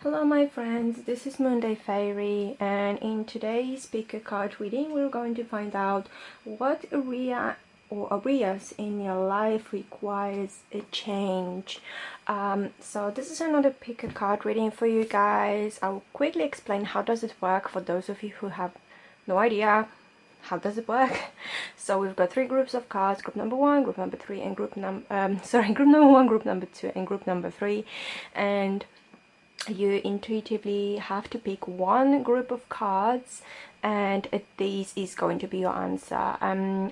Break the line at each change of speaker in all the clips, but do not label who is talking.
Hello my friends, this is Moonday Faery, and in today's pick a card reading we're going to find out what area or areas in your life requires a change. So this is another pick a card reading for you guys. I'll quickly explain how does it work for those of you who have no idea how does it work. So we've got three groups of cards: group number one, group number three, and group number one, group number two, and group number three. And you intuitively have to pick one group of cards, and this is going to be your answer.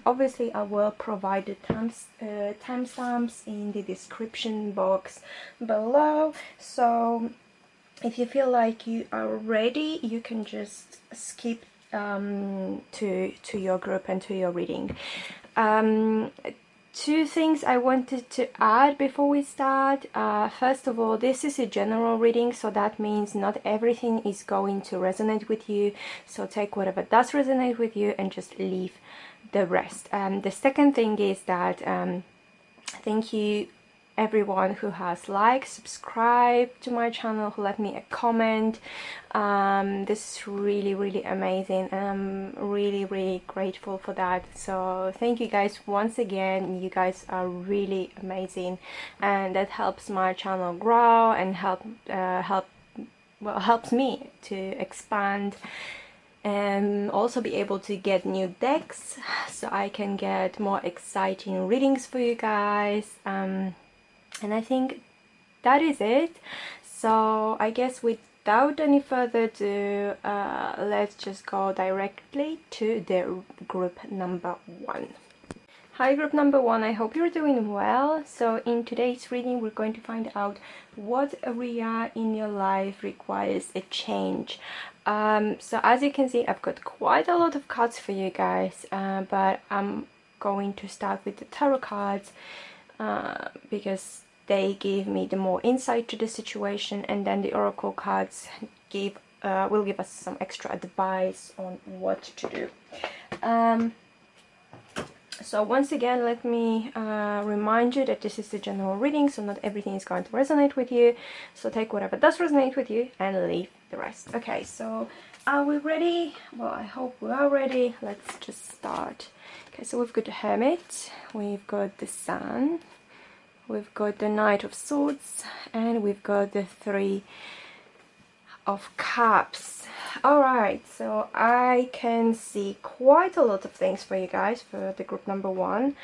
Obviously I will provide the timestamps in the description box below, so if you feel like you are ready you can just skip to your group and to your reading. Two things I wanted to add before we start. First of all, this is a general reading, so that means not everything is going to resonate with you, so take whatever does resonate with you and just leave the rest. The second thing is that thank you everyone who has liked, subscribed to my channel, who left me a comment. This is really amazing, and I'm really grateful for that. So thank you guys once again. You guys are really amazing, and that helps my channel grow and helps me to expand and also be able to get new decks so I can get more exciting readings for you guys. And I think that is it. So I guess without any further ado, let's just go directly to the group number one. Hi group number one, I hope you're doing well. So in today's reading we're going to find out what area in your life requires a change. So as you can see, I've got quite a lot of cards for you guys, but I'm going to start with the tarot cards because they give me the more insight to the situation, and then the oracle cards will give us some extra advice on what to do. So once again, let me remind you that this is a general reading, so not everything is going to resonate with you, so take whatever does resonate with you and leave the rest. Okay, so are we ready? Well, I hope we are ready. Let's just start. Okay, so we've got the Hermit, we've got the Sun, we've got the Knight of Swords, and we've got the Three of Cups. Alright, so I can see quite a lot of things for you guys for the group number one.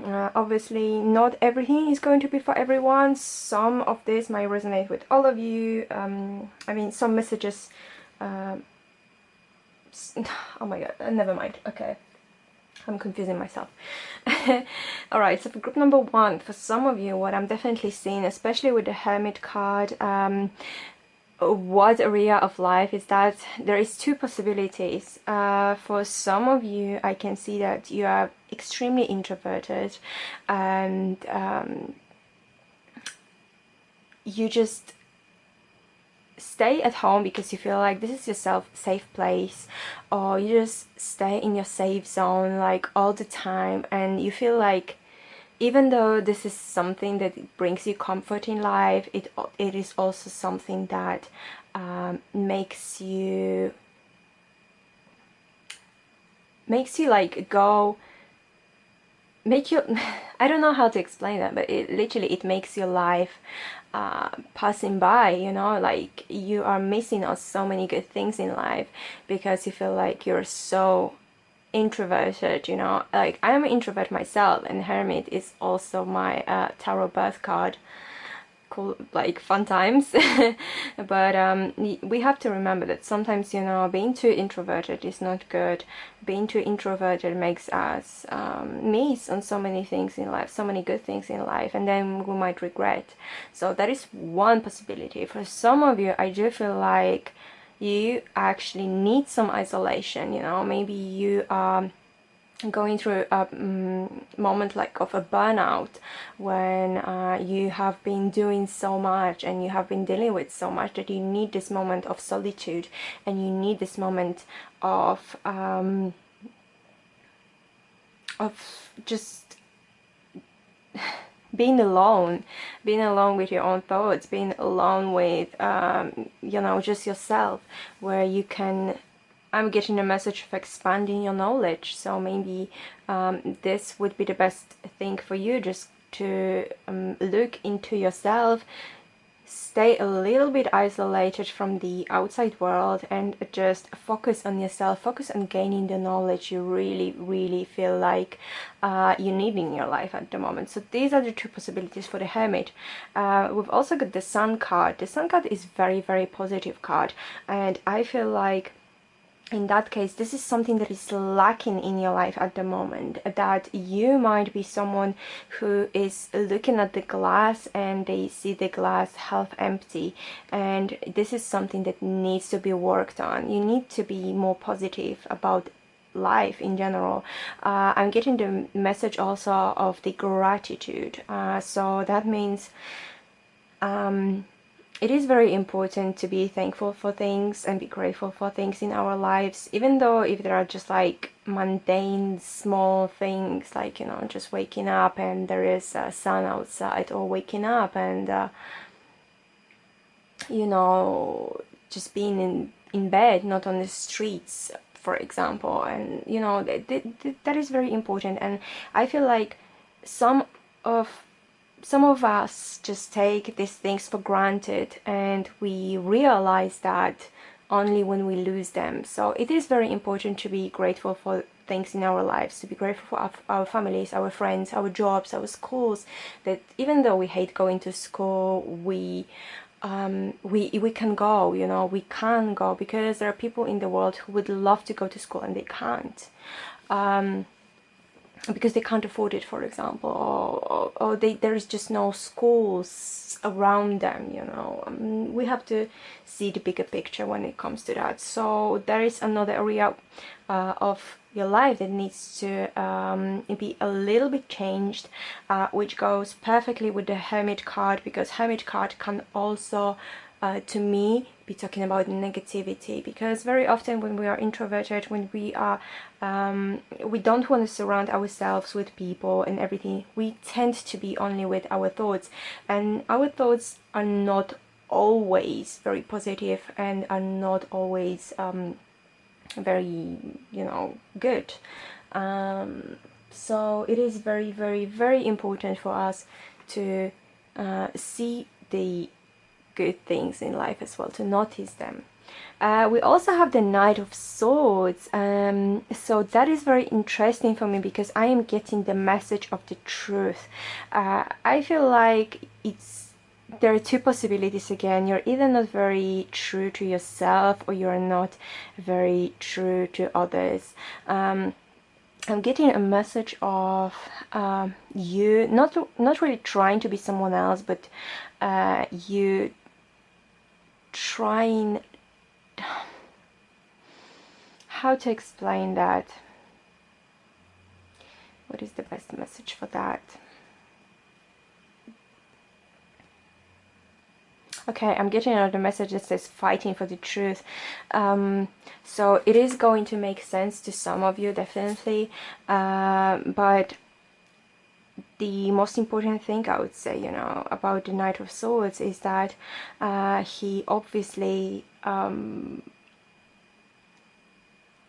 Obviously not everything is going to be for everyone. Some of this might resonate with all of you. I mean, some messages oh my god, never mind. Okay, I'm confusing myself. Alright, so for group number one, for some of you, what I'm definitely seeing, especially with the Hermit card, what area of life is that there is two possibilities. For some of you, I can see that you are extremely introverted, and you just stay at home because you feel like this is your safe place, or you just stay in your safe zone like all the time, and you feel like even though this is something that brings you comfort in life, it is also something that makes you like I don't know how to explain that, but it makes your life passing by, you know, like you are missing out so many good things in life because you feel like you're so introverted, you know. Like, I am an introvert myself, and Hermit is also my tarot birth card. Cool, like fun times. But we have to remember that sometimes, you know, being too introverted is not good. Being too introverted makes us miss on so many things in life, so many good things in life, and then we might regret. So that is one possibility. For some of you, I do feel like you actually need some isolation, you know. Maybe you are going through a moment like of a burnout when you have been doing so much and you have been dealing with so much that you need this moment of solitude, and you need this moment of just being alone with your own thoughts, being alone with you know, just yourself, where you can, I'm getting a message of expanding your knowledge. So maybe this would be the best thing for you, just to look into yourself, stay a little bit isolated from the outside world, and just focus on yourself, focus on gaining the knowledge you really feel like you need in your life at the moment. So these are the two possibilities for the Hermit. We've also got the Sun card. The Sun card is very positive card, and I feel like in that case, this is something that is lacking in your life at the moment, that you might be someone who is looking at the glass and they see the glass half empty, and this is something that needs to be worked on. You need to be more positive about life in general. I'm getting the message also of the gratitude, so that means it is very important to be thankful for things and be grateful for things in our lives, even though if there are just like mundane small things, like, you know, just waking up and there is sun outside, or waking up and you know, just being in bed, not on the streets, for example. And you know, that is very important. And I feel like some of us just take these things for granted, and we realize that only when we lose them. So it is very important to be grateful for things in our lives, to be grateful for our families, our friends, our jobs, our schools, that even though we hate going to school, we can go, you know, we can go, because there are people in the world who would love to go to school and they can't. Because they can't afford it, for example, or there is just no schools around them, you know. We have to see the bigger picture when it comes to that. So there is another area of your life that needs to be a little bit changed, which goes perfectly with the Hermit card, because Hermit card can also to me be talking about negativity, because very often when we are introverted, when we are we don't want to surround ourselves with people and everything, we tend to be only with our thoughts, and our thoughts are not always very positive and are not always very, you know, good. So it is very important for us to see the good things in life as well, to notice them. We also have the Knight of Swords, so that is very interesting for me, because I am getting the message of the truth. I feel like there are two possibilities again. You're either not very true to yourself, or you're not very true to others. I'm getting a message of you not really trying to be someone else, but you trying, how to explain that? What is the best message for that? Okay, I'm getting another message that says fighting for the truth. So it is going to make sense to some of you, definitely, but the most important thing I would say, you know, about the Knight of Swords is that he obviously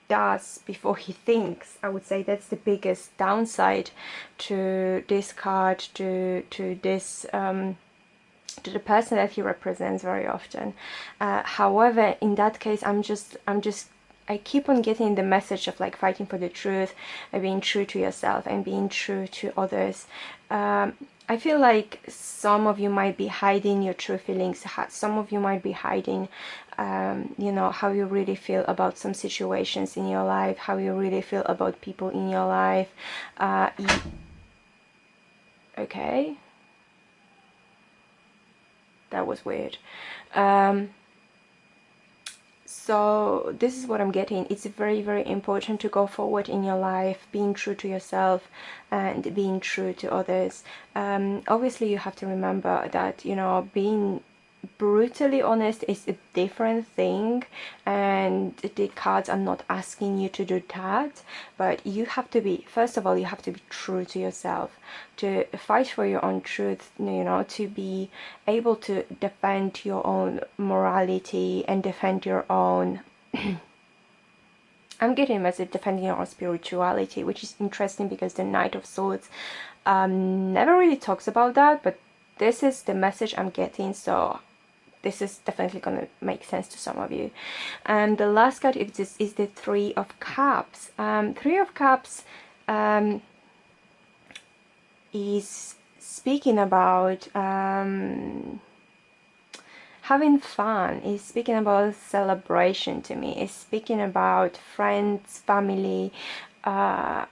does before he thinks. I would say that's the biggest downside to this card, to this to the person that he represents very often. However, in that case, I keep on getting the message of like fighting for the truth, being true to yourself and being true to others. I feel like some of you might be hiding your true feelings. Some of you might be hiding, you know, how you really feel about some situations in your life, how you really feel about people in your life. Okay. That was weird. So this is what I'm getting. It's very important to go forward in your life, being true to yourself and being true to others. Obviously you have to remember that, you know, being brutally honest is a different thing, and the cards are not asking you to do that, but you have to be, first of all, you have to be true to yourself, to fight for your own truth, you know, to be able to defend your own morality and defend your own I'm getting a message defending your own spirituality, which is interesting because the Knight of Swords never really talks about that, but this is the message I'm getting, so this is definitely going to make sense to some of you. And the last card is the Three of Cups. Three of Cups is speaking about having fun, is speaking about celebration to me, is speaking about friends, family. I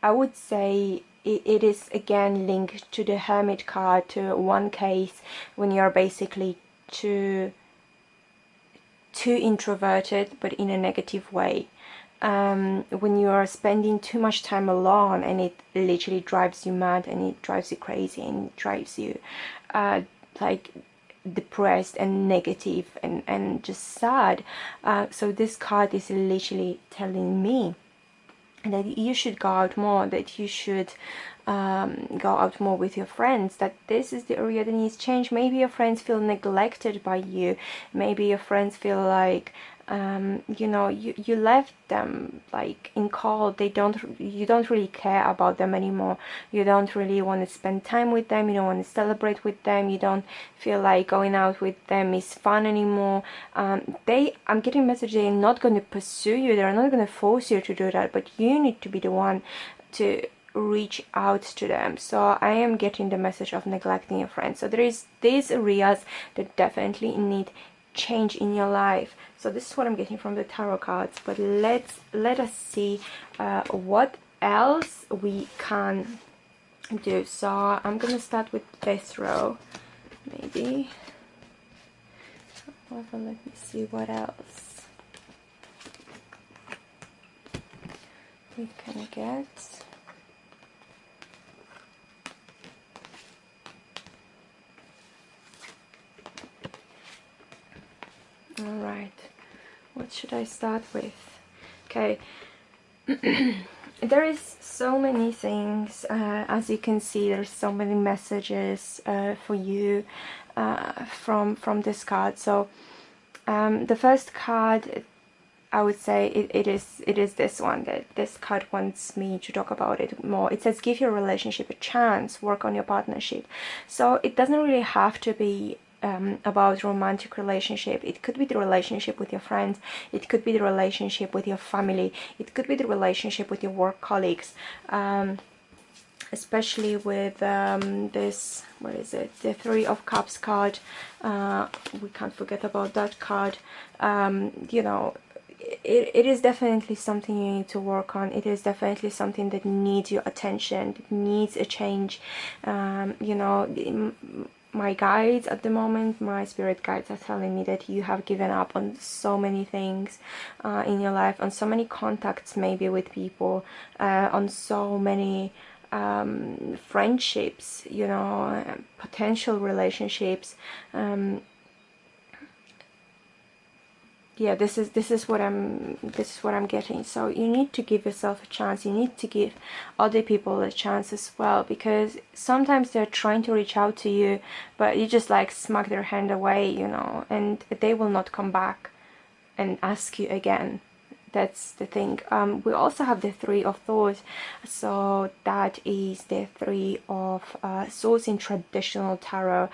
would say it is again linked to the Hermit card, to one case when you're basically too introverted, but in a negative way. When you are spending too much time alone, and it literally drives you mad, and it drives you crazy, and it drives you like depressed and negative and just sad. So this card is literally telling me that you should go out more, that you should go out more with your friends, that this is the area that needs change. Maybe your friends feel neglected by you, maybe your friends feel like you know, you left them like in cold. You don't really care about them anymore. You don't really want to spend time with them, you don't want to celebrate with them, you don't feel like going out with them is fun anymore. I'm getting a message they're not going to pursue you, they're not going to force you to do that, but you need to be the one to reach out to them. So I am getting the message of neglecting your friends. So there is these areas that definitely need change in your life. So this is what I'm getting from the tarot cards, but let us see what else we can do. So I'm gonna start with this row, maybe. However, let me see what else we can get. All right, what should I start with? Okay, there is so many things, as you can see, there's so many messages for you from this card. So the first card, I would say it is this one, that this card wants me to talk about it more. It says give your relationship a chance, work on your partnership. So it doesn't really have to be about romantic relationship. It could be the relationship with your friends, it could be the relationship with your family, it could be the relationship with your work colleagues, especially with this, what is it, the Three of Cups card. We can't forget about that card. You know, it is definitely something you need to work on. It is definitely something that needs your attention, that needs a change. You know, my guides at the moment, my spirit guides, are telling me that you have given up on so many things in your life, on so many contacts maybe with people, on so many friendships, you know, potential relationships. Yeah, this is what I'm getting. So you need to give yourself a chance. You need to give other people a chance as well, because sometimes they're trying to reach out to you, but you just like smack their hand away, you know, and they will not come back and ask you again. That's the thing. We also have the Three of Swords, so that is the Three of Swords in traditional tarot.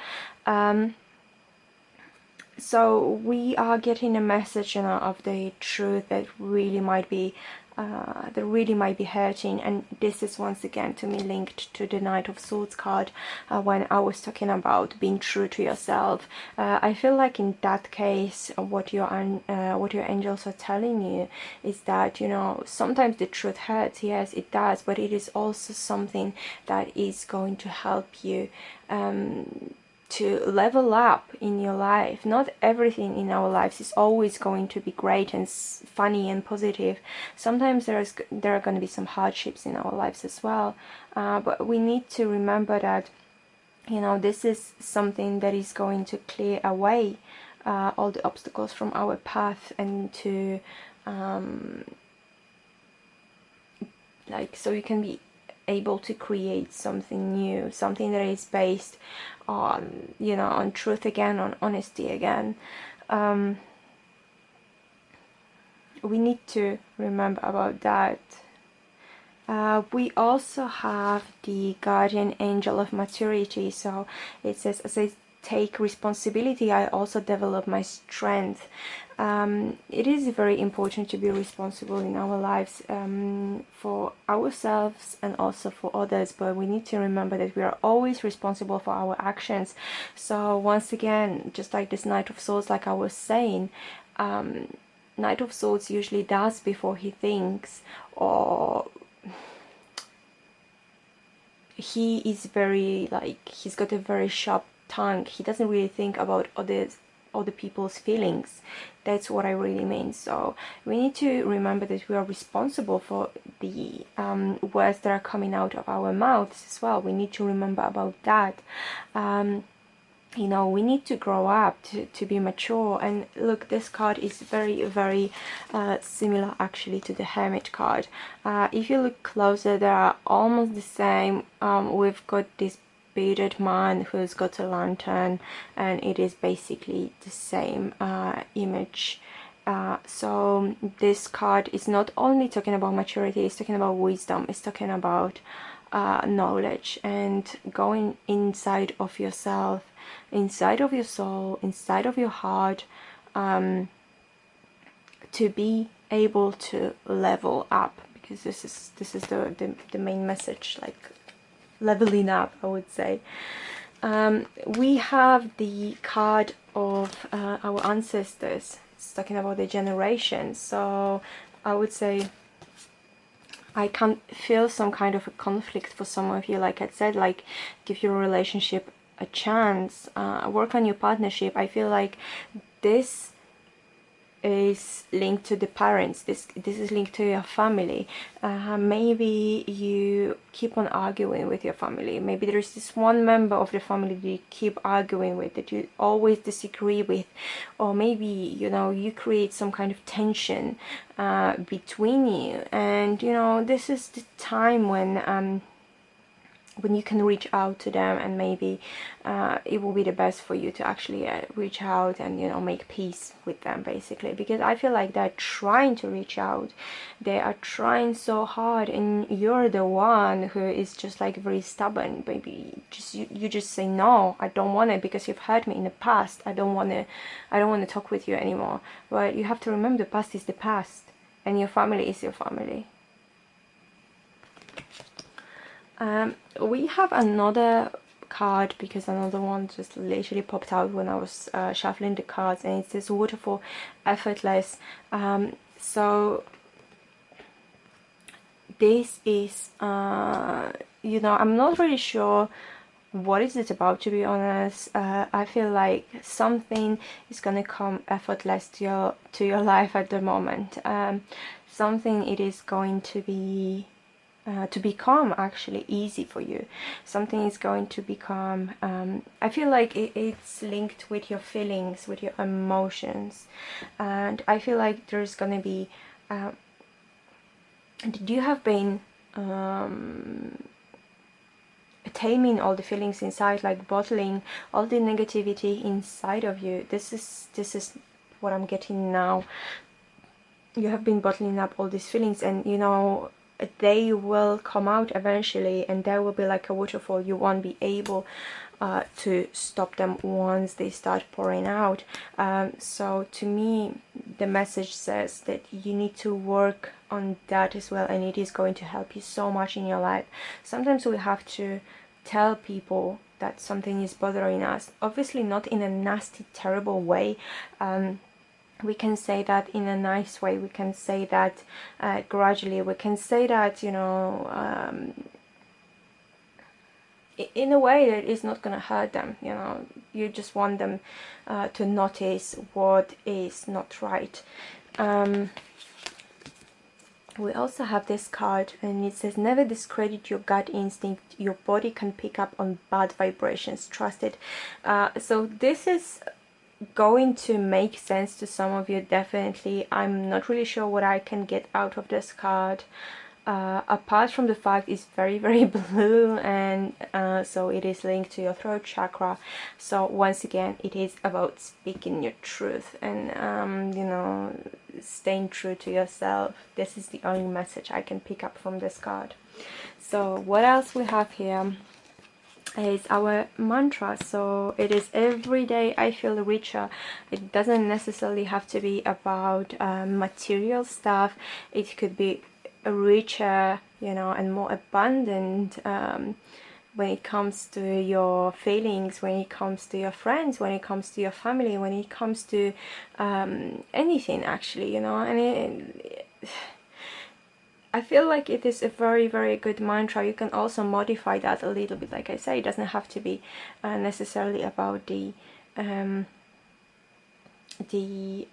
So we are getting a message, you know, of the truth that really might be hurting, and this is once again to me linked to the Knight of Swords card when I was talking about being true to yourself. I feel like in that case, what your angels are telling you is that, you know, sometimes the truth hurts. Yes, it does, but it is also something that is going to help you to level up in your life. Not everything in our lives is always going to be great and funny and positive. Sometimes there are going to be some hardships in our lives as well, but we need to remember that you know, this is something that is going to clear away all the obstacles from our path, and to like, so you can be able to create something new, something that is based on, you know, on truth again, on honesty again. We need to remember about that. We also have the guardian angel of maturity. So it says, as I take responsibility, I also develop my strength. It is very important to be responsible in our lives, for ourselves and also for others, but we need to remember that we are always responsible for our actions. So once again, just like this Knight of Swords, like I was saying, Knight of Swords usually does before he thinks, or he is very, like, he's got a very sharp tongue. He doesn't really think about other people's feelings. That's what I really mean. So we need to remember that we are responsible for the words that are coming out of our mouths as well. We need to remember about that. You know, we need to grow up to be mature. And look, this card is very, very similar actually to the Hermit card. If you look closer, they are almost the same. We've got this bearded man who's got a lantern, and it is basically the same image. So this card is not only talking about maturity, it's talking about wisdom, it's talking about knowledge, and going inside of yourself, inside of your soul, inside of your heart, to be able to level up, because this is the main message, like leveling up, I would say. We have the card of our ancestors. It's talking about the generations. So I would say I can feel some kind of a conflict for some of you. Like I said, like, give your relationship a chance, work on your partnership. I feel like this is linked to the parents, this is linked to your family. Maybe you keep on arguing with your family. Maybe there is this one member of the family that you keep arguing with, that you always disagree with, or maybe, you know, you create some kind of tension between you. And you know, this is the time when you can reach out to them, and maybe it will be the best for you to actually reach out and, you know, make peace with them, basically. Because I feel like they're trying to reach out, they are trying so hard, and you're the one who is just like very stubborn. Maybe just you just say, no, I don't want it, because you've hurt me in the past. I don't want to talk with you anymore. But you have to remember, the past is the past, and your family is your family. We have another card, because another one just literally popped out when I was shuffling the cards, and it says waterfall, effortless. So this is, you know, I'm not really sure what is it about, to be honest. I feel like something is gonna come effortless to your life at the moment. Something it is going to be to become actually easy for you. Something is going to become, I feel like it's linked with your feelings, with your emotions. And I feel like there's gonna be, you have been taming all the feelings inside, like bottling all the negativity inside of you. This is what I'm getting now. You have been bottling up all these feelings, and you know, they will come out eventually, and there will be like a waterfall. You won't be able to stop them once they start pouring out. So to me, the message says that you need to work on that as well, and it is going to help you so much in your life. Sometimes we have to tell people that something is bothering us, obviously not in a nasty, terrible way. We can say that in a nice way. We can say that gradually. We can say that, you know, in a way that is not going to hurt them. You know, you just want them to notice what is not right. We also have this card, and it says, never discredit your gut instinct. Your body can pick up on bad vibrations. Trust it. So this is going to make sense to some of you, definitely. I'm not really sure what I can get out of this card. Apart from the fact it's very, very blue, and so it is linked to your throat chakra. So once again, it is about speaking your truth and you know, staying true to yourself. This is the only message I can pick up from this card. So what else we have here is our mantra. So it is, every day I feel richer. It doesn't necessarily have to be about material stuff. It could be richer, you know, and more abundant when it comes to your feelings, when it comes to your friends, when it comes to your family, when it comes to anything, actually, you know. And I feel like it is a very, very good mantra. You can also modify that a little bit. Like I say, it doesn't have to be necessarily about the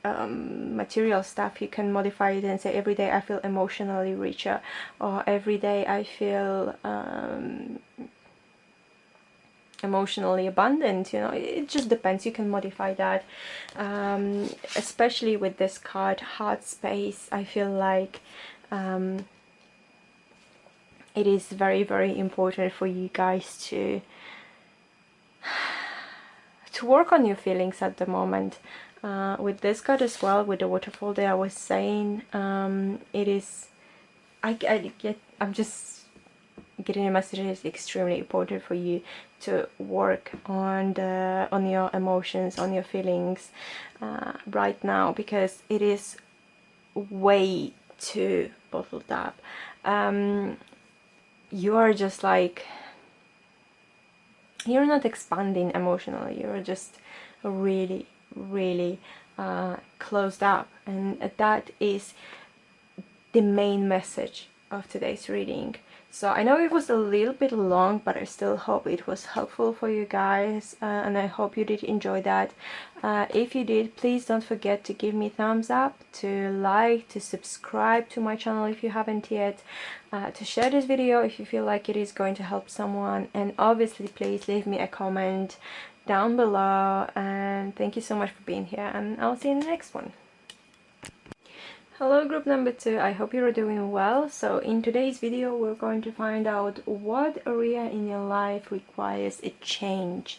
material stuff. You can modify it and say, every day I feel emotionally richer, or every day I feel emotionally abundant. You know, it just depends. You can modify that. Especially with this card, heart space, I feel like it is very, very important for you guys to work on your feelings at the moment. With this card as well, with the waterfall that I was saying, it is, I'm just getting a message. It is extremely important for you to work on your emotions, on your feelings right now, because it is way too bottled up. You are just like, you're not expanding emotionally, you're just really, really closed up, and that is the main message of today's reading. So I know it was a little bit long, but I still hope it was helpful for you guys, and I hope you did enjoy that. If you did, please don't forget to give me a thumbs up, to like, to subscribe to my channel if you haven't yet, to share this video if you feel like it is going to help someone, and obviously please leave me a comment down below. And thank you so much for being here, and I'll see you in the next one. Hello group number 2, I hope you're doing well. So in today's video we're going to find out what area in your life requires a change.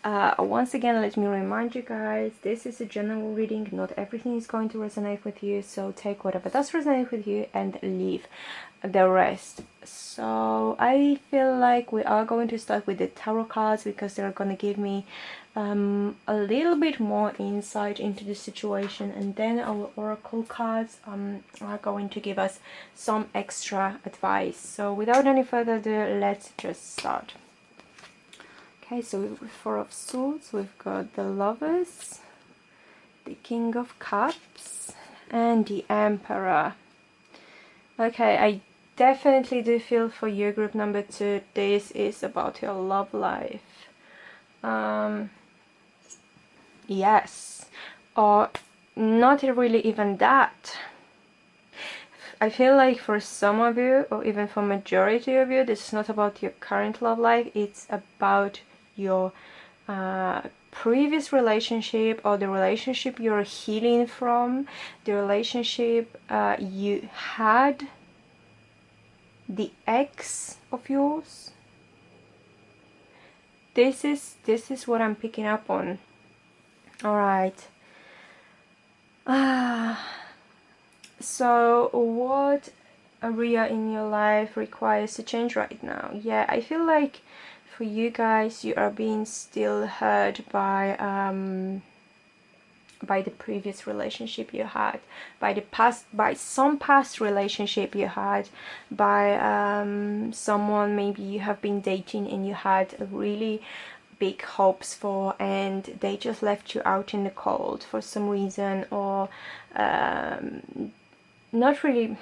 Once again, let me remind you guys, this is a general reading, not everything is going to resonate with you, so take whatever does resonate with you and leave the rest. So I feel like we are going to start with the tarot cards, because they're going to give me a little bit more insight into the situation, and then our oracle cards are going to give us some extra advice. So without any further ado, let's just start. Okay, so with Four of Swords, we've got the Lovers, the King of Cups, and the Emperor. Okay, I definitely do feel for you, group number 2, this is about your love life. Yes, or not really even that. I feel like for some of you, or even for majority of you, this is not about your current love life, it's about your previous relationship, or the relationship you're healing from, the relationship you had, the ex of yours. This is what I'm picking up on. All right. So what area in your life requires a change right now? Yeah, I feel like for you guys, you are being still hurt by the previous relationship you had, by some past relationship you had, by someone maybe you have been dating and you had really big hopes for, and they just left you out in the cold for some reason, or not really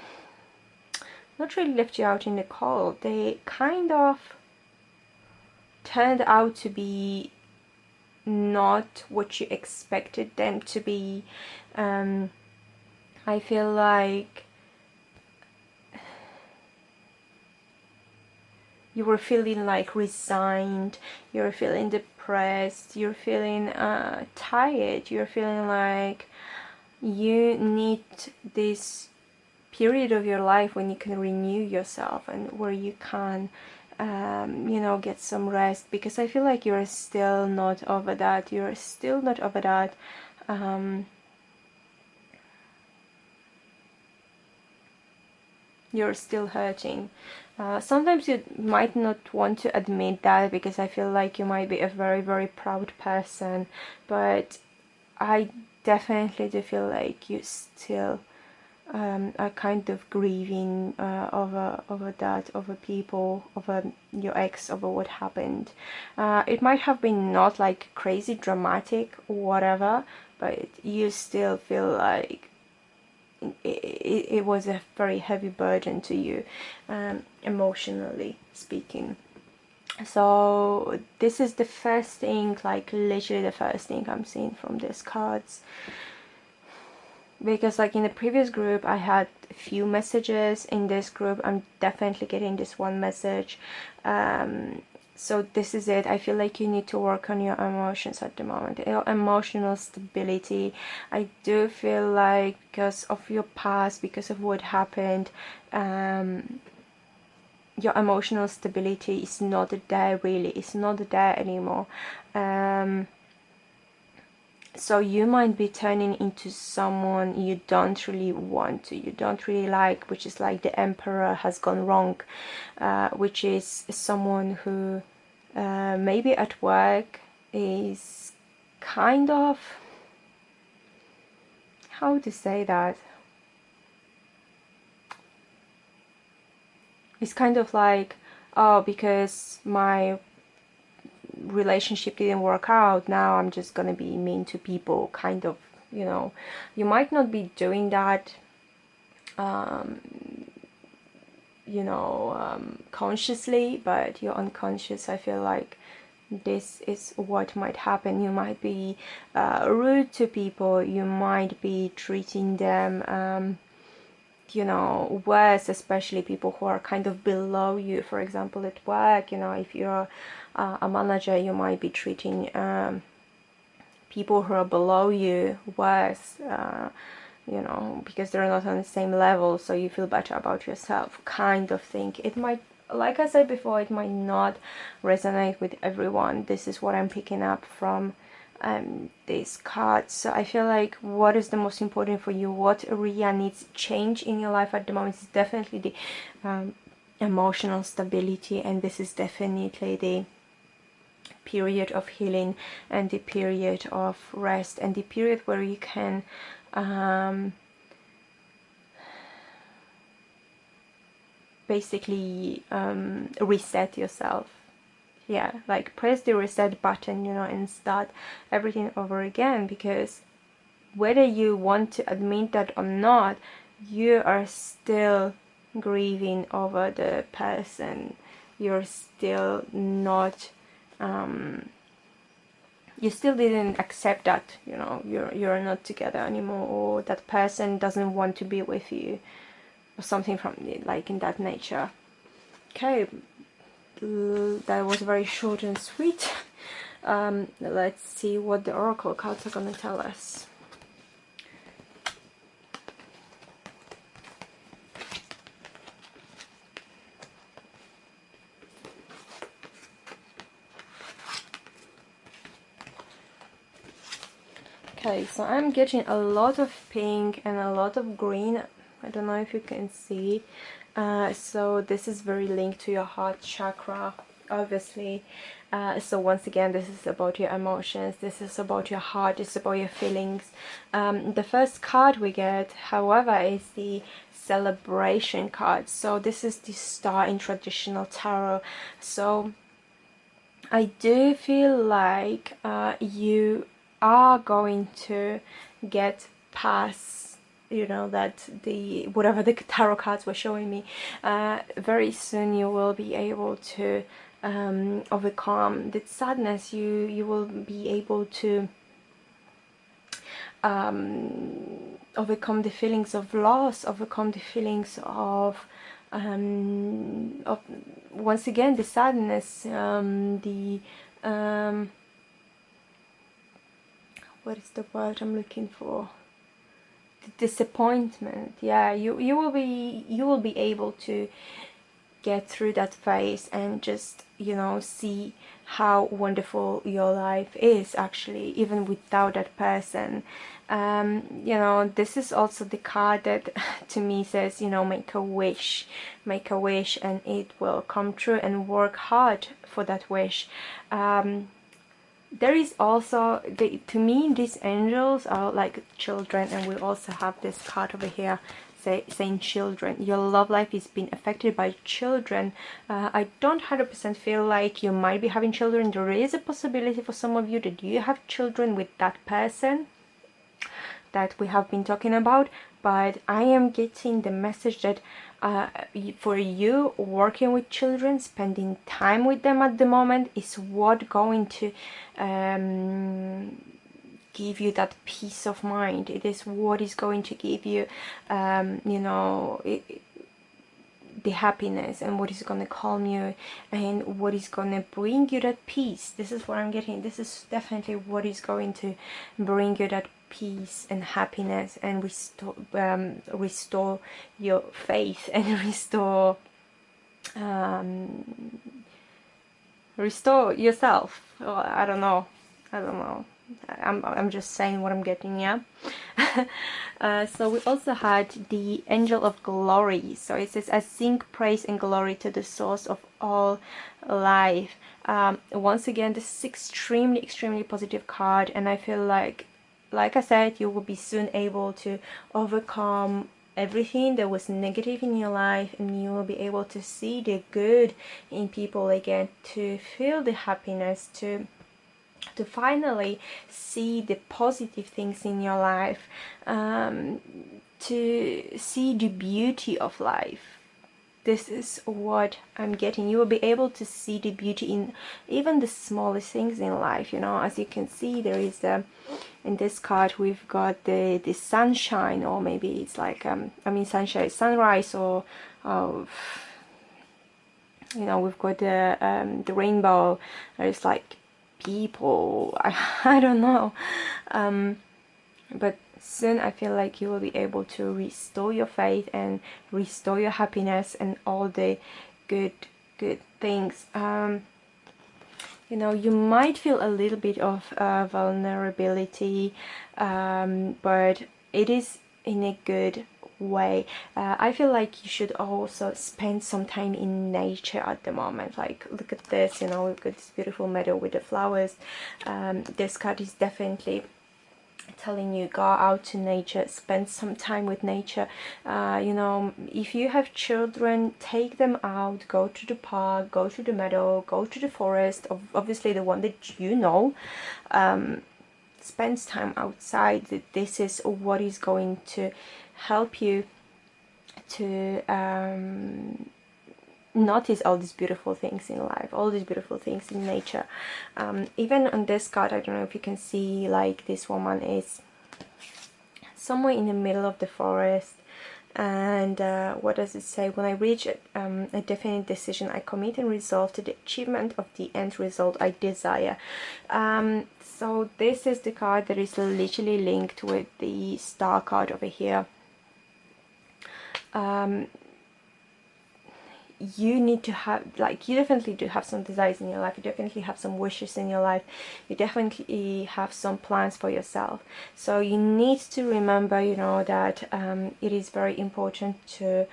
left you out in the cold. They kind of turned out to be not what you expected them to be. I feel like you were feeling like resigned, you're feeling depressed, you're feeling tired, you're feeling like you need this period of your life when you can renew yourself and where you can you know, get some rest, because I feel like you're still not over that. You're still not over that. You're still hurting. Sometimes you might not want to admit that, because I feel like you might be a very, very proud person, but I definitely do feel like you still are kind of grieving over that, over people, over your ex, over what happened. It might have been not like crazy dramatic or whatever, but you still feel like it was a very heavy burden to you, emotionally speaking. So this is the first thing, like literally the first thing I'm seeing from these cards. Because like in the previous group I had a few messages, in this group I'm definitely getting this one message. So this is it. I feel like you need to work on your emotions at the moment, your emotional stability. I do feel like because of your past, because of what happened, your emotional stability is not there really, it's not there anymore. So you might be turning into someone you don't really want to, you don't really like, which is like the emperor has gone wrong, which is someone who maybe at work is kind of, how to say that, it's kind of like, oh, because my relationship didn't work out, now I'm just gonna be mean to people, kind of, you know. You might not be doing that you know, consciously, but you're unconscious. I feel like this is what might happen. You might be rude to people, you might be treating them you know, worse, especially people who are kind of below you. For example, at work, you know, if you're a manager, you might be treating people who are below you worse, you know, because they're not on the same level, so you feel better about yourself, kind of thing. It might, like I said before, it might not resonate with everyone. This is what I'm picking up from these cards. So I feel like what is the most important for you, what area needs change in your life at the moment, is definitely the emotional stability, and this is definitely the period of healing and the period of rest and the period where you can basically reset yourself. Yeah, like press the reset button, you know, and start everything over again, because whether you want to admit that or not, you are still grieving over the person. You're still not you still didn't accept that, you know, you're not together anymore, or that person doesn't want to be with you, or something from like in that nature. Okay, that was very short and sweet. Let's see what the oracle cards are going to tell us. Okay, so I'm getting a lot of pink and a lot of green. I don't know if you can see. So this is very linked to your heart chakra, obviously. So once again, this is about your emotions, this is about your heart, it's about your feelings. The first card we get, however, is the celebration card. So this is the star in traditional tarot. So I do feel like you are going to get past, you know, that the whatever the tarot cards were showing me. Very soon you will be able to overcome the sadness. You will be able to overcome the feelings of loss, overcome the feelings of once again, the sadness, what is the word I'm looking for? The disappointment. Yeah, you will be able to get through that phase and just, you know, see how wonderful your life is actually, even without that person. You know, this is also the card that to me says, you know, make a wish and it will come true, and work hard for that wish. There is also, to me, these angels are like children, and we also have this card over here saying children. Your love life is being affected by children. I don't 100% feel like you might be having children. There is a possibility for some of you that you have children with that person that we have been talking about, but I am getting the message that for you, working with children, spending time with them at the moment is what going to give you that peace of mind. It is what is going to give you, you know, the happiness, and what is going to calm you, and what is going to bring you that peace. This is what I'm getting. This is definitely what is going to bring you that peace and happiness, and restore your faith, and restore yourself. Oh, I don't know. I'm just saying what I'm getting, yeah. So we also had the angel of glory. So it says, I sing praise and glory to the source of all life. Once again, this is extremely positive card, and I feel like I said, you will be soon able to overcome everything that was negative in your life, and you will be able to see the good in people again, to feel the happiness, to finally see the positive things in your life, to see the beauty of life. This is what I'm getting. You will be able to see the beauty in even the smallest things in life. You know, as you can see, there is in this card we've got the sunshine, or maybe it's like I mean sunshine, sunrise, or you know, we've got the rainbow. There's like people, I don't know, but soon I feel like you will be able to restore your faith and restore your happiness and all the good things. You know, you might feel a little bit of vulnerability, but it is in a good way. I feel like you should also spend some time in nature at the moment. Like, look at this, you know, we've got this beautiful meadow with the flowers. This card is definitely telling you, go out to nature, spend some time with nature. You know, if you have children, take them out, go to the park, go to the meadow, go to the forest, obviously the one that you know. Spend time outside. This is what is going to help you to notice all these beautiful things in life, all these beautiful things in nature. Even on this card, I don't know if you can see, like, this woman is somewhere in the middle of the forest, and what does it say? When I reach a definite decision, I commit and resolve to the achievement of the end result I desire. So this is the card that is literally linked with the star card over here. You need to have, like, you definitely do have some desires in your life, you definitely have some wishes in your life, you definitely have some plans for yourself. So you need to remember, you know, that it is very important to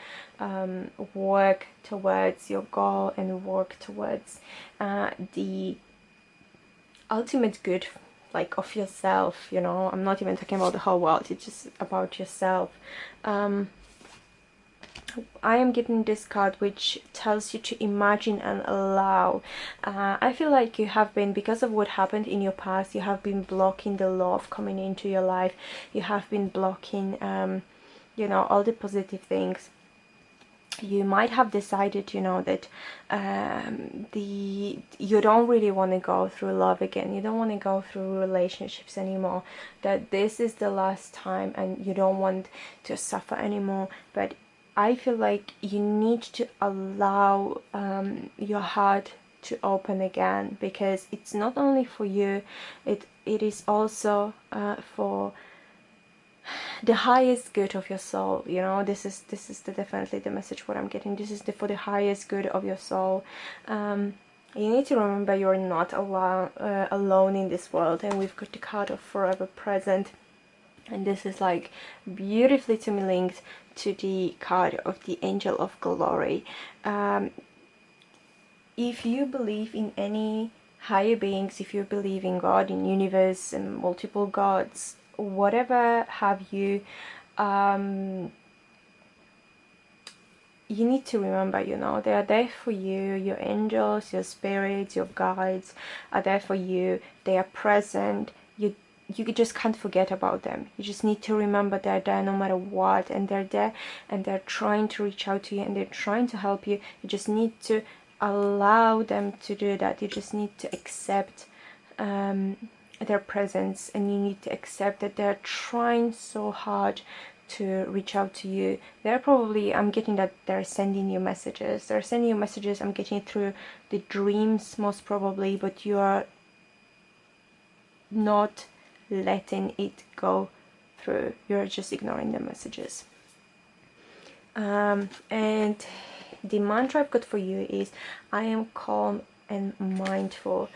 work towards your goal and work towards the ultimate good, like, of yourself. You know, I'm not even talking about the whole world, it's just about yourself. I am getting this card which tells you to imagine and allow. I feel like you have been, because of what happened in your past, you have been blocking the love coming into your life. You have been blocking, you know, all the positive things. You might have decided, you know, that you don't really want to go through love again. You don't want to go through relationships anymore. That this is the last time, and you don't want to suffer anymore. But I feel like you need to allow your heart to open again, because it's not only for you, it is also for the highest good of your soul. You know, this is definitely the message what I'm getting. This is for the highest good of your soul. You need to remember you're not alone in this world, and we've got the card of forever present, and this is like beautifully to me linked to the card of the angel of glory. If you believe in any higher beings, if you believe in God, in universe and multiple gods, whatever have you, you need to remember, you know, they are there for you. Your angels, your spirits, your guides are there for you. They are present. You just can't forget about them. You just need to remember they're there no matter what, and they're there, and they're trying to reach out to you, and they're trying to help you. You just need to allow them to do that. You just need to accept their presence, and you need to accept that they're trying so hard to reach out to you. They're probably, I'm getting that they're sending you messages. They're sending you messages. I'm getting it through the dreams most probably, but you are not letting it go through. You're just ignoring the messages. And the mantra I've got for you is, I am calm and mindful.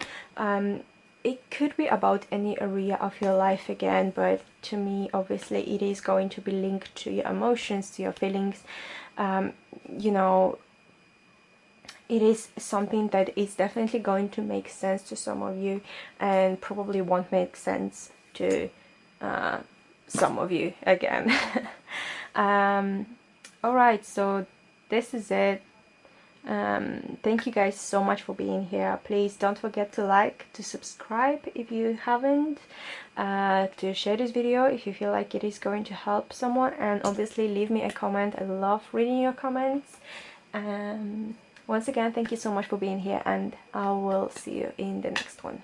It could be about any area of your life again, but to me, obviously, it is going to be linked to your emotions, to your feelings. You know, it is something that is definitely going to make sense to some of you, and probably won't make sense to some of you again. Alright, so this is it. Thank you guys so much for being here. Please don't forget to like, to subscribe if you haven't, to share this video if you feel like it is going to help someone, and obviously leave me a comment. I love reading your comments. Once again, thank you so much for being here, and I will see you in the next one.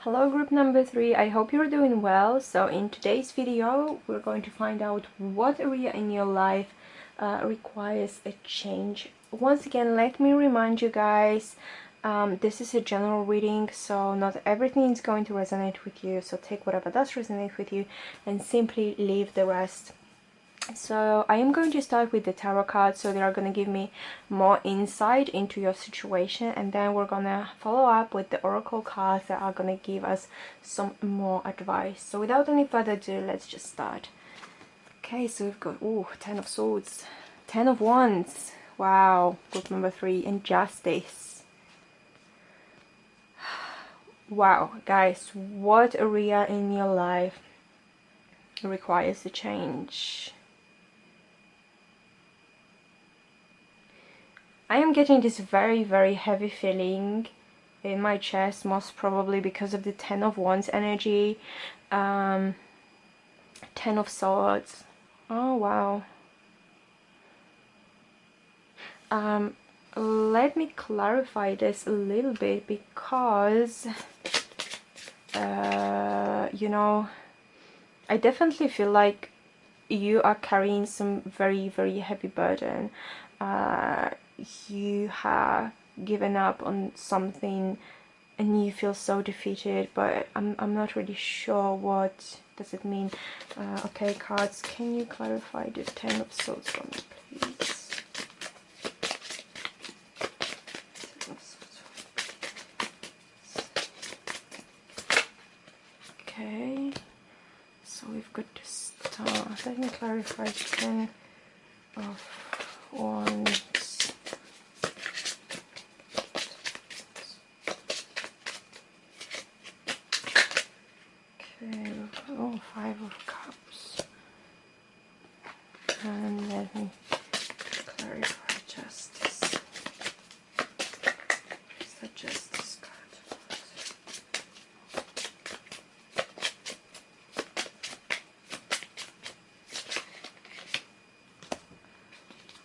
Hello group number 3, I hope you're doing well. So in today's video we're going to find out what area in your life requires a change. Once again, let me remind you guys, this is a general reading, so not everything is going to resonate with you, so take whatever does resonate with you and simply leave the rest. So I am going to start with the tarot cards, so they are going to give me more insight into your situation, and then we're going to follow up with the oracle cards that are going to give us some more advice. So without any further ado, let's just start. Okay, so we've got, ooh, 10 of Swords, 10 of Wands, wow, group number 3, and Justice. Wow, guys, what area in your life requires a change? I am getting this very, very heavy feeling in my chest, most probably because of the 10 of Wands energy, 10 of Swords. Oh, wow. Let me clarify this a little bit, because, you know, I definitely feel like you are carrying some very, very heavy burden. You have given up on something and you feel so defeated, but I'm not really sure what does it mean. Okay, cards, can you clarify the 10 of Swords for me, please? Okay, so we've got the Star. Let me clarify the 10 of Wands. Okay, oh, 5 of Cups. And let me clarify Justice. Where's the Justice card?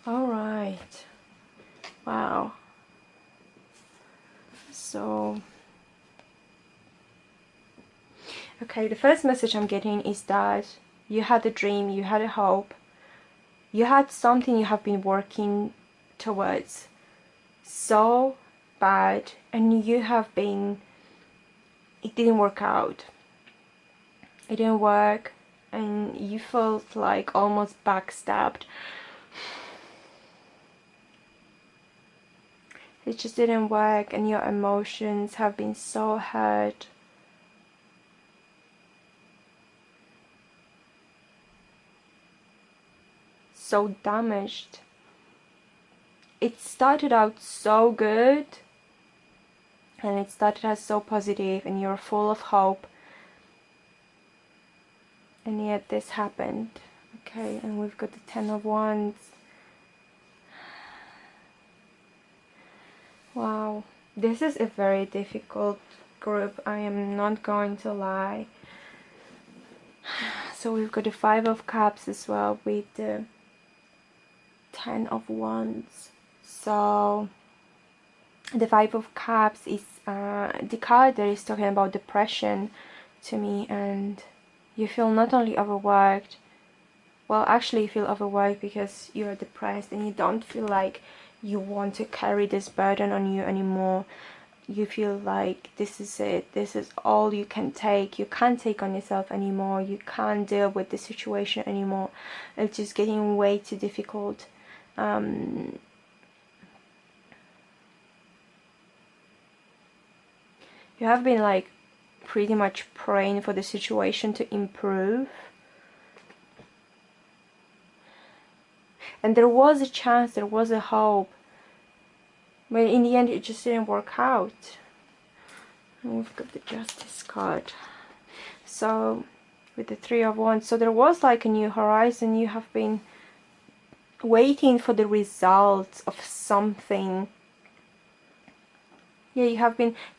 Alright. Wow. So, okay, the first message I'm getting is that you had a dream, you had a hope, You had something you have been working towards so bad, and you have been, it didn't work out. It didn't work, and you felt like almost backstabbed. It just didn't work, and your emotions have been so hurt. So damaged. It started out so good, and it started out so positive, and you're full of hope, and yet this happened. Okay, and we've got the Ten of Wands. Wow, this is a very difficult group, I am not going to lie. So we've got the Five of Cups as well with the Ten of Wands. So the Five of Cups is the card that is talking about depression to me, and you feel not only overworked, well, actually you feel overworked because you are depressed and you don't feel like you want to carry this burden on you anymore. You feel like this is it, this is all you can take. You can't take on yourself anymore, you can't deal with the situation anymore. It's just getting way too difficult. You have been like pretty much praying for the situation to improve, and there was a chance, there was a hope, but in the end it just didn't work out. And we've got the Justice card. So with the Three of Wands, so there was like a new horizon. You have been waiting for the results of something. Yeah, you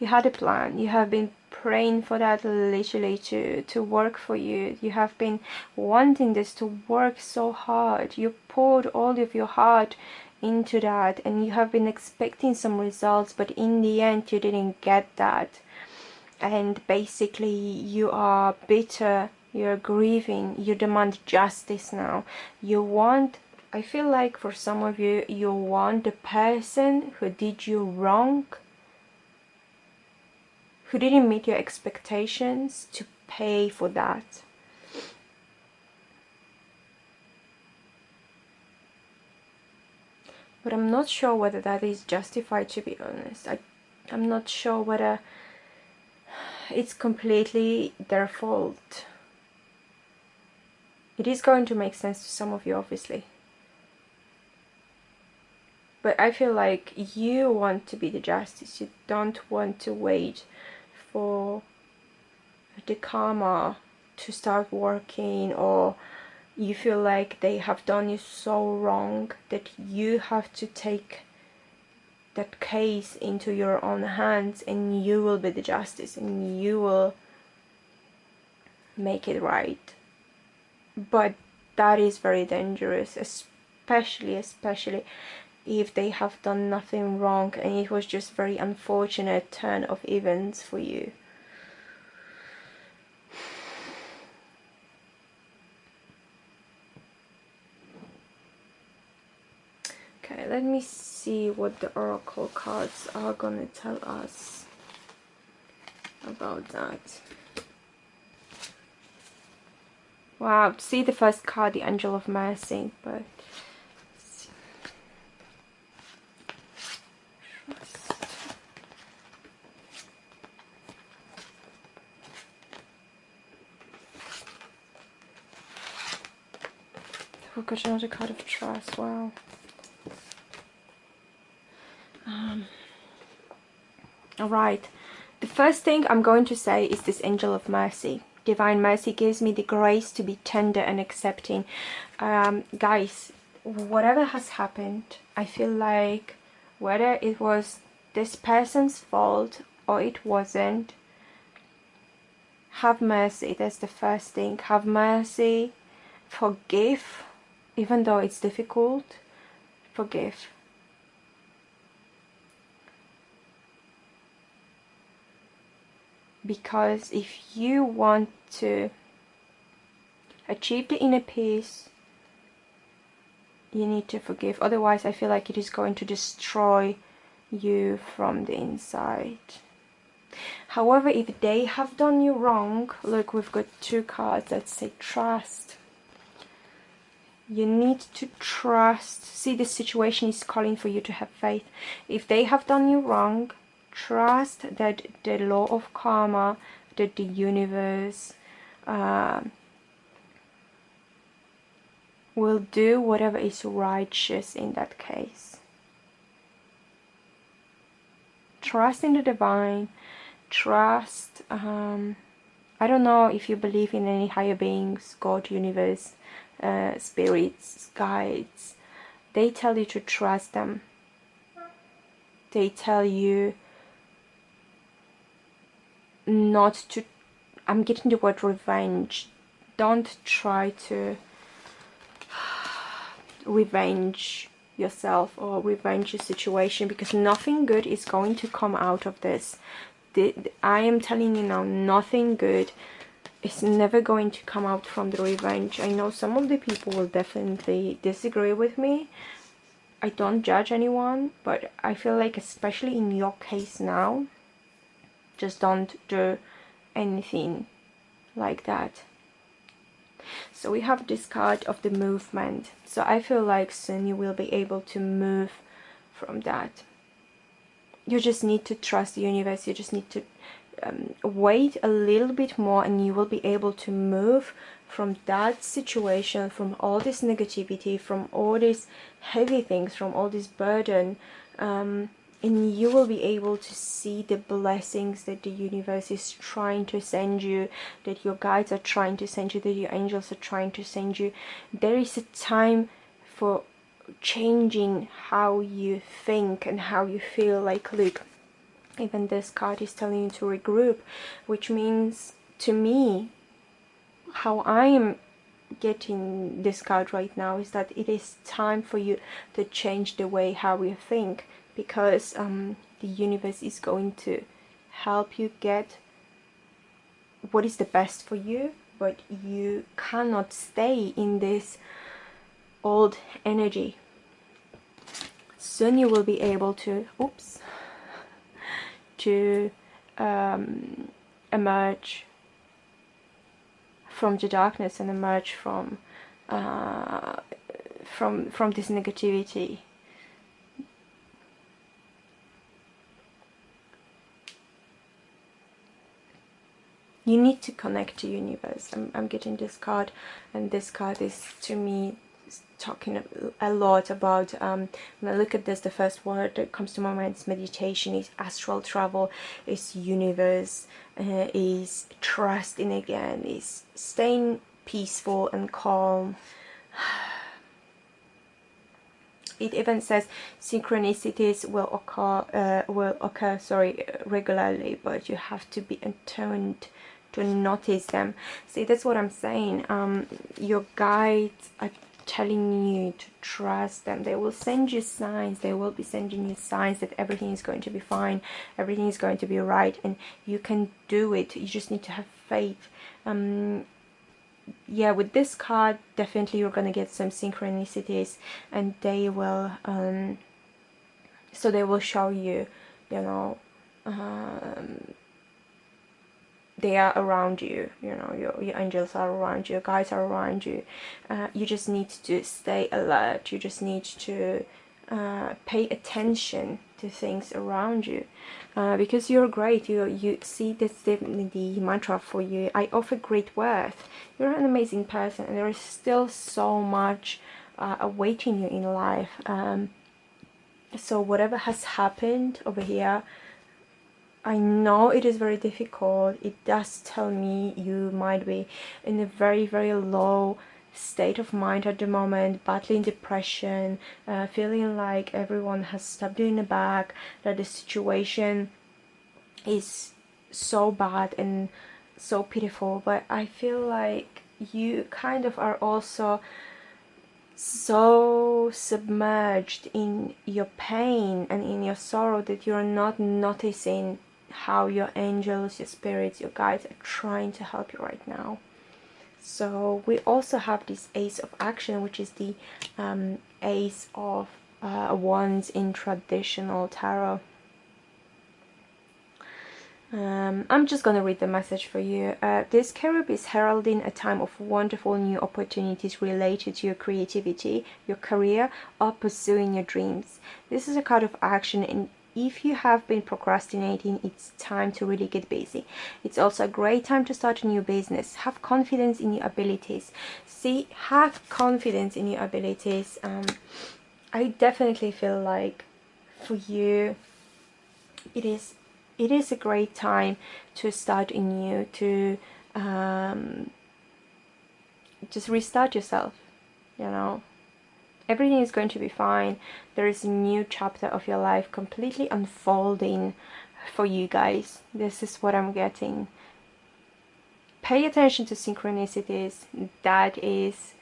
had a plan, you have been praying for that literally to work for you. You have been wanting this to work so hard. You poured all of your heart into that, and you have been expecting some results, but in the end you didn't get that. And basically you are bitter, you're grieving, you demand justice now. You want, I feel like for some of you, you want the person who did you wrong, who didn't meet your expectations, to pay for that. But I'm not sure whether that is justified, to be honest. I'm not sure whether it's completely their fault. It is going to make sense to some of you, obviously. But I feel like you want to be the justice. You don't want to wait for the karma to start working, or you feel like they have done you so wrong that you have to take that case into your own hands, and you will be the justice and you will make it right. But that is very dangerous, especially if they have done nothing wrong and it was just very unfortunate turn of events for you. Okay, let me see what the oracle cards are gonna tell us about that. Wow, see the first card, the Angel of Mercy, but we've got another card of trust. Wow. Alright, the first thing I'm going to say is this Angel of Mercy. Divine Mercy gives me the grace to be tender and accepting. Guys, whatever has happened, I feel like whether it was this person's fault or it wasn't, have mercy. That's the first thing. Have mercy. Forgive. Even though it's difficult, forgive. Because if you want to achieve the inner peace, You need to forgive, otherwise I feel like it is going to destroy you from the inside. However, if they have done you wrong, look, we've got 2 cards that say trust. You need to trust. See, this situation is calling for you to have faith. If they have done you wrong, trust that the law of karma, that the universe will do whatever is righteous in that case. Trust in the divine. Trust. I don't know if you believe in any higher beings, God, universe, spirits, guides. They tell you to trust them. They tell you not to, I'm getting the word revenge. Don't try to revenge yourself or revenge your situation, because nothing good is going to come out of this. I am telling you now, nothing good is never going to come out from the revenge. I know some of the people will definitely disagree with me. I don't judge anyone, but I feel like, especially in your case now, just don't do anything like that. So we have this card of the movement. So I feel like soon you will be able to move from that. You just need to trust the universe. You just need to wait a little bit more, and you will be able to move from that situation, from all this negativity, from all these heavy things, from all this burden, and you will be able to see the blessings that the universe is trying to send you, that your guides are trying to send you, that your angels are trying to send you. There is a time for changing how you think and how you feel. Like, look, even this card is telling you to regroup, which means, to me, how I am getting this card right now is that it is time for you to change the way how you think, because the universe is going to help you get what is the best for you, but you cannot stay in this old energy. Soon you will be able to emerge from the darkness and emerge from this negativity. You need to connect to universe. I'm getting this card, and this card is, to me, talking a lot about, when I look at this, the first word that comes to my mind is meditation, is astral travel, is universe, is trusting again, is staying peaceful and calm. It even says synchronicities will occur regularly, but you have to be attuned to notice them. See, that's what I'm saying. Your guides are telling you to trust them. They will send you signs. They will be sending you signs that everything is going to be fine, everything is going to be right, and you can do it. You just need to have faith. Yeah, with this card, definitely you're gonna get some synchronicities, and they will so they will show you, you know, they are around you, you know, your angels are around you, your guides are around you. You just need to stay alert. You just need to pay attention to things around you, because you're great. You see, that's the mantra for you. I offer great worth. You're an amazing person, and there is still so much awaiting you in life. So whatever has happened over here, I know it is very difficult. It does tell me you might be in a very, very low state of mind at the moment, battling depression, feeling like everyone has stabbed you in the back, that the situation is so bad and so pitiful. But I feel like you kind of are also so submerged in your pain and in your sorrow that you're not noticing how your angels, your spirits, your guides are trying to help you right now. So we also have this Ace of Action, which is the Ace of Wands in traditional tarot. I'm just gonna read the message for you. This cherub is heralding a time of wonderful new opportunities related to your creativity, your career, or pursuing your dreams. This is a card of action, and if you have been procrastinating, it's time to really get busy. It's also a great time to start a new business. Have confidence in your abilities. See, have confidence in your abilities. I definitely feel like for you, it is a great time to start anew, to just restart yourself, you know. Everything is going to be fine. There is a new chapter of your life completely unfolding for you guys. This is what I'm getting. Pay attention to synchronicities. That is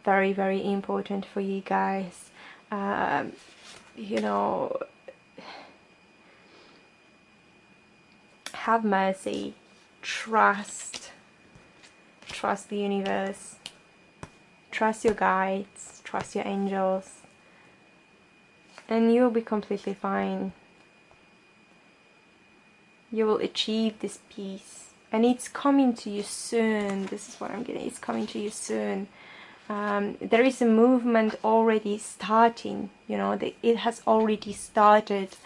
very, very important for you guys. You know, have mercy, trust the universe, trust your guides, trust your angels, and you'll be completely fine. You will achieve this peace, and it's coming to you soon. This is what I'm getting. It's coming to you soon. There is a movement already starting, you know, it has already started.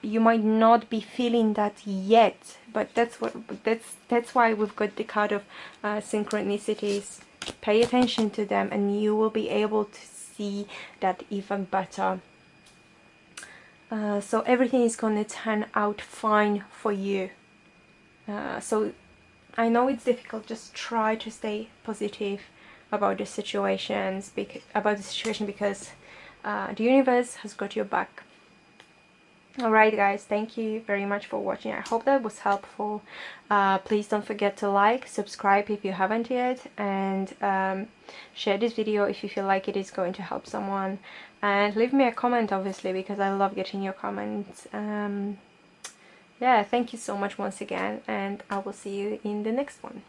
You might not be feeling that yet, but that's why we've got the card of synchronicities. Pay attention to them, and you will be able to see that even better. So everything is going to turn out fine for you. So I know it's difficult. Just try to stay positive about the situations, because the universe has got your back. Alright guys, thank you very much for watching. I hope that was helpful. Please don't forget to like, subscribe if you haven't yet, and share this video if you feel like it is going to help someone, and leave me a comment, obviously, because I love getting your comments. Yeah, thank you so much once again, and I will see you in the next one.